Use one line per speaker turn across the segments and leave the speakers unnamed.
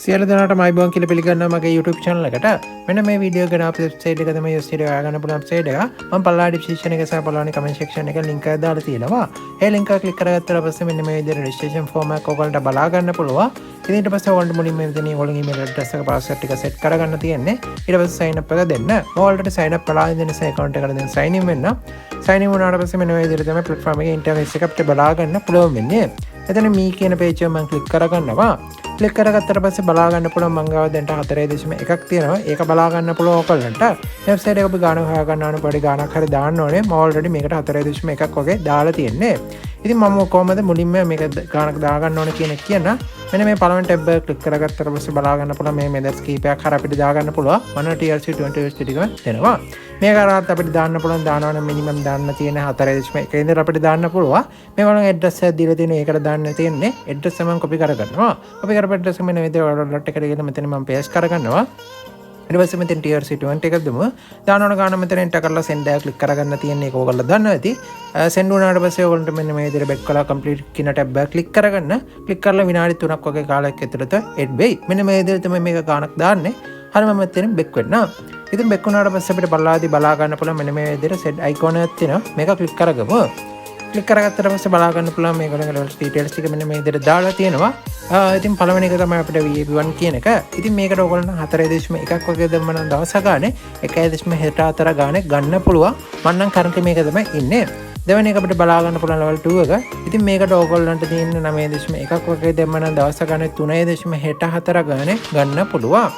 සියලු දෙනාට මයිබෝන් කියලා පිළිගන්නවා මගේ YouTube channel එකට. මෙන්න මේ වීඩියෝ එක අපේ වෙබ්සයිට් එක තමයි USD හොයාගන්න පුළුවන් වෙබ්සයිට් එක. මම පල්ලා description එක සහ පල්ලානේ comment section එක link එක දාලා තියෙනවා. ඒ link එක click කරගත්තාට පස්සේ මෙන්න මේ විදිහට registration form එකක් ඔයගලන්ට බලා ගන්න පුළුවන්. ඉතින් ඊට පස්සේ ඔයගලන්ට මුලින්ම මෙතන ඔයගලගේ email address එක password ටික set කරගන්න තියෙන්නේ. ඊට පස්සේ sign up එක දෙන්න. මම already sign up කරලා ඉඳන් නිසා account එකට දැන් sign in වෙන්න. sign in වුණාට පස්සේ මෙන්න මේ විදිහට තමයි platform එකේ interface එක අපිට බලා ගන්න පුළුවන් වෙන්නේ. එතන මේ කියන page එක මම click කරගන්නවා. ක්ලික් කරගත්තට පස්සේ බලා ගන්න පුළුවන් මං ගාව දැන් 4.1ක් තියෙනවා. ඒක බලා ගන්න පුළුවන් ඔයගලන්ට. වෙබ්සයිට් එක ඔබ ගාන හොයා ගන්න ඕනේ පොඩි ගානක් හරි දාන්න ඕනේ. මම ඔල්රෙඩි මේකට 4.1ක් වගේ දාලා තියෙන්නේ. ඉතින් මම කොහමද මුලින්ම මේක ගානක් දා ගන්න ඕනේ කියන එක කියන්න. මෙන්න මේ පළවෙනි ටැබ් එක ක්ලික් කරගත්තට පස්සේ බලා ගන්න පුළුවන් මේ මෙදස් කීපයක් හර අපිට දා ගන්න පුළුවන්. මම TRC 20 USD ටික දෙනවා. මේ කරාත් අපිට දාන්න පුළුවන් දානවන මිනිමම් දාන්න තියෙන 4.1 ඉඳන් අපිට දාන්න පුළුවන්. මේ වගේ ඇඩ්‍රස් එකක් දීලා තියෙනවා. ඒකට දාන්න තියෙන්නේ. ඇඩ්‍රස් එක මම කොපි කරගන්නවා. කොපි කරපු ඇඩ්‍රස් එක මෙන්න විදිහට ඔයාලට එකට ගිහලා මෙතන මම පේස්ට් කරගන්නවා. ඊට පස්සේ මෙතන TRC 20 එකක් දෙමු. දානවන ගාන මෙතන එන්ටර් කරලා send එක ක්ලික් කරගන්න තියෙන්නේ. ඒක ඔයගොල්ලෝ දන්නවා ඇති. send වුණාට පස්සේ ඔයගොල්ලන්ට මෙන්න මේ විදිහට back කරලා complete කියන tab එක ක්ලික් කරගන්න. ක්ලික් කරලා විනාඩි 3ක් වගේ කාලයක් ඇතුළත එඩ් වෙයි. මෙන්න මේ විදිහට තමයි මේක ගානක් දාන්නේ. හරි මම මෙතන back වෙන්න. ඉතින් back වුණාට පස්සේ අපිට බලලාදී බලා ගන්න පුළුවන් මෙන්න මේ විදිහට set icon එකක් තියෙනවා. මේක ක්ලික් කරගමු. ක්ලික් කරගත්තට පස්සේ බලා ගන්න පුළුවන් මේගොල්ලන්ගේ levels details ටික මෙන්න මේ විදිහට දාලා තියෙනවා. ඉතින් පළවෙනි එක තමයි අපිට VIP1 කියන එක. ඉතින් මේකට ඔයගොල්ලන්ට 4.1ක් වගේ දැම්ම නම් දවස ගානේ 1.64 ගානේ ගන්න පුළුවන්. මම නම් කරන්ට් මේක තමයි ඉන්නේ. දෙවෙනි එක අපිට බලා ගන්න පුළුවන් level 2 එක. ඉතින් මේකට ඔයගොල්ලන්ට තියෙන 9.1ක් වගේ දැම්ම නම් දවස ගානේ 3.64 ගානේ ගන්න පුළුවන්.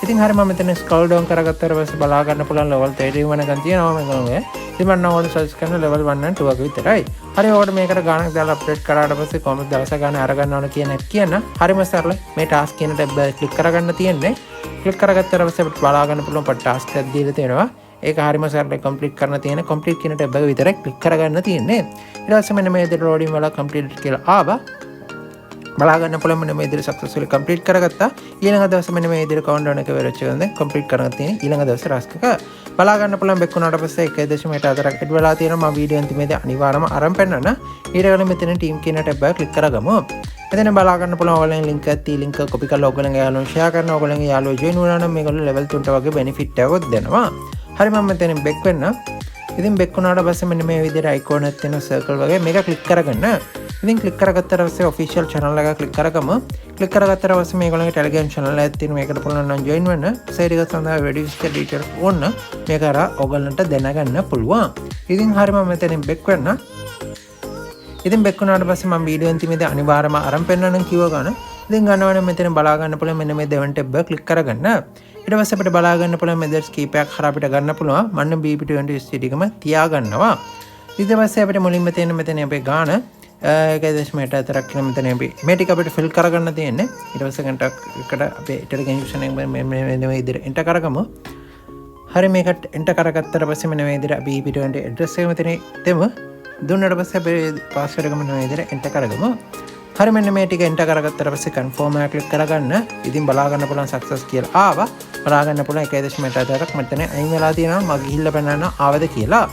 ඉතින් හරි මම මෙතන scroll down කරගත්තාට පස්සේ බලා ගන්න පුළුවන් level 31 වෙනකන් තියෙනවා මේගොල්ලෝ. ඉතින් මම නම් ඔයාලට සජෙස්ට් කරන level 1 and 2 වගේ විතරයි. හරි ඔයාලට මේකට ගානක් දාලා අප්ඩේට් කරාට පස්සේ කොහොමද දවස ගාන අරගන්න ඕන කියන එක කියන්න. හරිම සරලයි. මේ ටාස්ක් කියන ටැබ් එක ක්ලික් කරගන්න තියෙන්නේ. ක්ලික් කරගත්තාට පස්සේ අපිට බලා ගන්න පුළුවන් පොඩි ටාස්ක් එකක් දීලා තියෙනවා. ඒක හරිම සරලයි කම්ප්ලීට් කරන්න තියෙන කම්ප්ලීට් කියන ටැබ් එක විතරයි ක්ලික් කරගන්න තියෙන්නේ. ඊට පස්සේ මෙන්න මේ විදිහට ලෝඩින් වල කම්ප්ලීට් කියලා ආවා. බලා ගන්න පුළුවන් මෙන්න මේ විදිහට සක්සස්ෆුලි කම්ප්ලීට් කරගත්තා. ඊළඟ දවසේ මෙන්න මේ විදිහට කවුන්ට්ඩවුන් එක වෙරච් එකෙන් දැන් කම්ප්ලීට් කරගෙන තියෙන ඊළඟ දවසේ ටාස්ක් එක බලා ගන්න පුළුවන් බෙක් වුණාට පස්සේ 1.4ක් එඩ් වෙලා තියෙනවා. මම වීඩියෝ අන්තිමේදී අනිවාර්යයෙන්ම අරන් පෙන්නන්න. ඊට ගානේ මෙතන ටීම් කියන ටැබ් එක ක්ලික් කරගමු. මෙතන බලා ගන්න පුළුවන් ඔයගොල්ලන් ලින්ක් එකක් තියෙයි. ලින්ක් එක කොපි කරලා ඔයගොල්ලන්ගේ යාළුවන්ට ෂෙයා කරන්න. ඔයගොල්ලන්ගේ යාළුවෝ ජොයින් වුණා නම් මේගොල්ලෝ level 3ට වගේ benefit එකක් දෙනවා. හරි මම මෙතන බෙක් වෙන්න. ඉතින් බෙක් වුණාට පස්සේ මෙන්න මේ විදිහට icon එකක් තියෙන circle වගේ මේක ක්ලික් කරගන්න. ඉතින් ක්ලික් කරගත්තාට පස්සේ official channel එක ක්ලික් කරගමු. ක්ලික් කරගත්තාට පස්සේ මේගොල්ලන්ගේ Telegram channel එකක් තියෙනවා. මේකට පුළුවන් නම් join වෙන්න. site එක සඳහා register details ඕන. මේක අර ඔයගොල්ලන්ට දැනගන්න පුළුවන්. ඉතින් හරි මම මෙතනින් බෙක් වෙන්න. ඉතින් බෙක් වුණාට පස්සේ මම වීඩියෝ අන්තිමේදී අනිවාර්යයෙන්ම අරන් පෙන්නන්න කිව්ව ගන්න. ඉතින් ගන්නවනම් මෙතන බලා ගන්න පුළුවන් මෙන්න මේ දෙවන ටැබ් එක ක්ලික් කරගන්න. ඊට පස්සේ අපිට බලා ගන්න පුළුවන් මෙදර්ස් කීපයක් හර අපිට ගන්න පුළුවන්. මම BP20 USD ටිකම තියා ගන්නවා. ඊට පස්සේ අපිට මුලින්ම තියෙන මෙතන අපේ ගාන 1.4ක් කියන මෙතන අපි මේ ටික අපිට ෆිල් කරගන්න තියෙන්නේ. ඊට පස්සේ ගන්ට එකට අපේ ටෙලිග්‍රෑම් එක මේ විදිහට එන්ටර් කරගමු. හරි මේකට එන්ටර් කරගත්තට පස්සේ මෙන්න මේ විදිහට BP20 ඇඩ්‍රස් එක මෙතන දෙමු. දුන්නාට පස්සේ අපේ පාස්වර්ඩ් එක මෙන්න මේ විදිහට එන්ටර් කරගමු. හරි මෙන්න මේ ටික එන්ටර් කරගත්තට පස්සේ කන්ෆර්ම් එක ක්ලික් කරගන්න. ඉතින් බලා ගන්න පුළුවන් සක්සස් කියලා ආවා. බලා ගන්න පුළුවන් 1.4ක් මෙතන අයින් වෙලා තියෙනවා. මම ගිහිල්ලා බලන්න ආවද කියලා.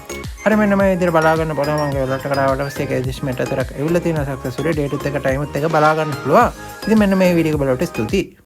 හරි මෙන්න මේ විදිහට බලා ගන්න පුළුවන්. මම ඔයාලට කරාවට පස්සේ 1.4ක් ඇවිල්ලා තියෙනවා සක්සස්ෆුලි. ඩේට් එක ටයිම් එක බලා ගන්න පුළුවන්. ඉතින් මෙන්න මේ වීඩියෝ එක බලවට ස්තුතියි.